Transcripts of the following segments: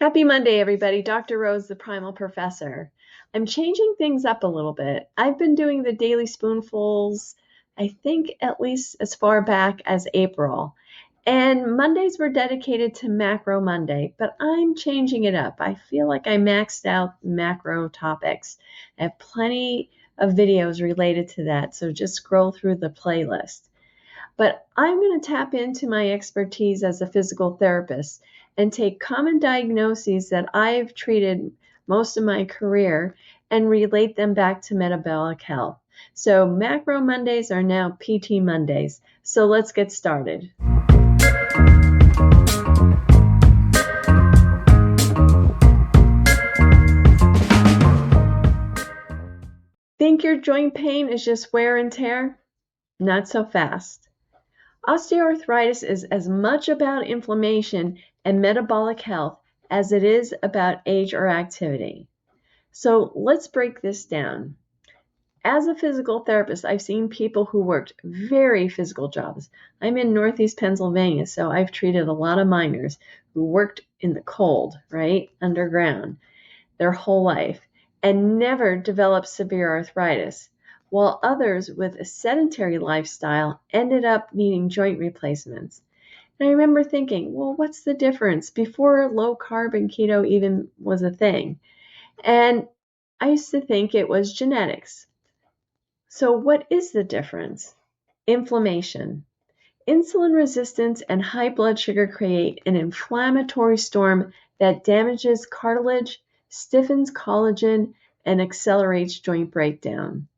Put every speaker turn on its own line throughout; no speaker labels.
Happy Monday, everybody. Dr. Rose, the Primal Professor. I'm changing things up a little bit. I've been doing the daily spoonfuls, I think at least as far back as April. And Mondays were dedicated to Macro Monday, but I'm changing it up. I feel like I maxed out macro topics. I have plenty of videos related to that, so just scroll through the playlist. But I'm going to tap into my expertise as a physical therapist and take common diagnoses that I've treated most of my career and relate them back to metabolic health. So Macro Mondays are now PT Mondays. So let's get started. Think your joint pain is just wear and tear? Not so fast. Osteoarthritis is as much about inflammation and metabolic health as it is about age or activity. So let's break this down. As a physical therapist, I've seen people who worked very physical jobs. I'm in Northeast Pennsylvania, so I've treated a lot of miners who worked in the cold, right, underground, their whole life, and never developed severe arthritis, while others with a sedentary lifestyle ended up needing joint replacements. And I remember thinking, well, what's the difference before low carb and keto even was a thing? And I used to think it was genetics. So what is the difference? Inflammation. Insulin resistance and high blood sugar create an inflammatory storm that damages cartilage, stiffens collagen, and accelerates joint breakdown.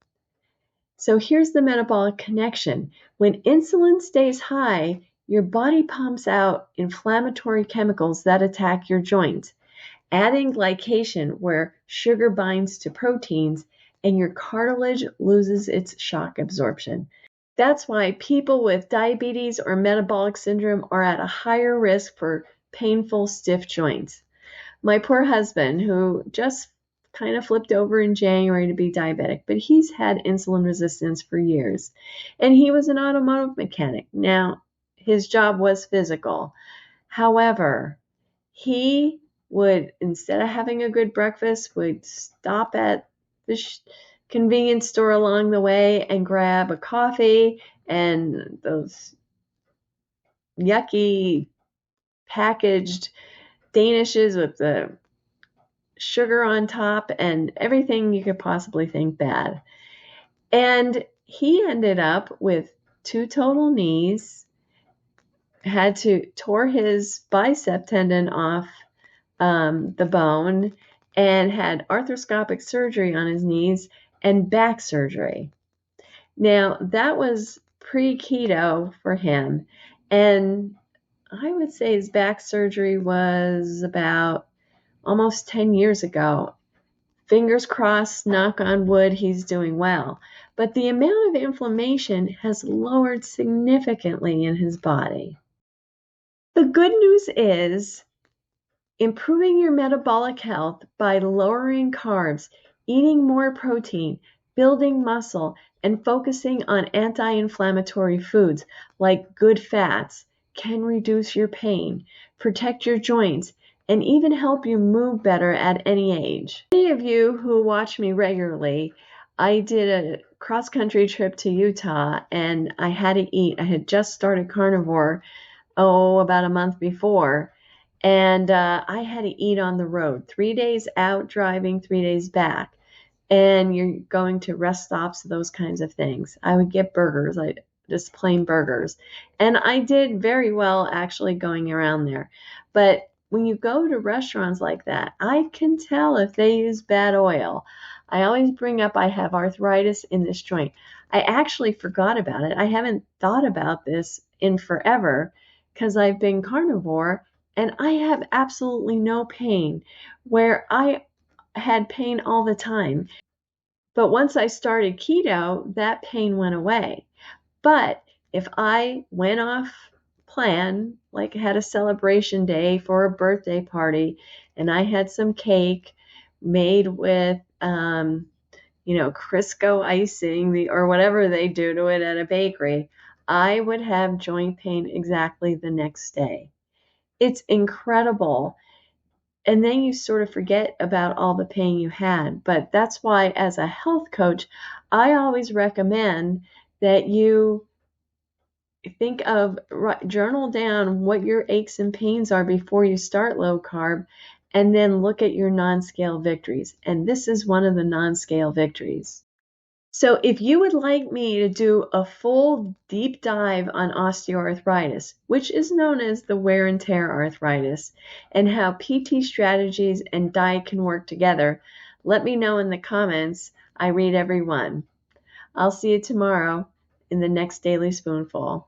So here's the metabolic connection. When insulin stays high, your body pumps out inflammatory chemicals that attack your joints, adding glycation where sugar binds to proteins and your cartilage loses its shock absorption. That's why people with diabetes or metabolic syndrome are at a higher risk for painful, stiff joints. My poor husband, who just kind of flipped over in January to be diabetic, but he's had insulin resistance for years. And he was an automotive mechanic. Now, his job was physical. However, he would, instead of having a good breakfast, would stop at the convenience store along the way and grab a coffee and those yucky packaged danishes with the sugar on top and everything you could possibly think bad. And he ended up with 2 total knees, tore his bicep tendon off the bone, and had arthroscopic surgery on his knees and back surgery. Now, that was pre-keto for him, and I would say his back surgery was about almost 10 years ago. Fingers crossed, knock on wood, he's doing well. But the amount of inflammation has lowered significantly in his body. The good news is improving your metabolic health by lowering carbs, eating more protein, building muscle, and focusing on anti-inflammatory foods like good fats can reduce your pain, protect your joints, and even help you move better at any age. Many of you who watch me regularly, I did a cross-country trip to Utah and I had to eat. I had just started carnivore, about a month before. And I had to eat on the road, 3 days out driving, 3 days back. And you're going to rest stops, those kinds of things. I would get burgers, just plain burgers. And I did very well actually going around there. But when you go to restaurants like that, I can tell if they use bad oil. I always bring up I have arthritis in this joint. I actually forgot about it. I haven't thought about this in forever because I've been carnivore. And I have absolutely no pain, where I had pain all the time. But once I started keto, that pain went away. But if I went off plan, like had a celebration day for a birthday party, and I had some cake made with, Crisco icing or whatever they do to it at a bakery, I would have joint pain exactly the next day. It's incredible. and then you sort of forget about all the pain you had. But that's why, as a health coach, I always recommend that you journal down what your aches and pains are before you start low carb, and then look at your non-scale victories. And this is one of the non-scale victories. So if you would like me to do a full deep dive on osteoarthritis, which is known as the wear and tear arthritis, and how PT strategies and diet can work together, let me know in the comments. I read every one. I'll see you tomorrow in the next Daily Spoonful.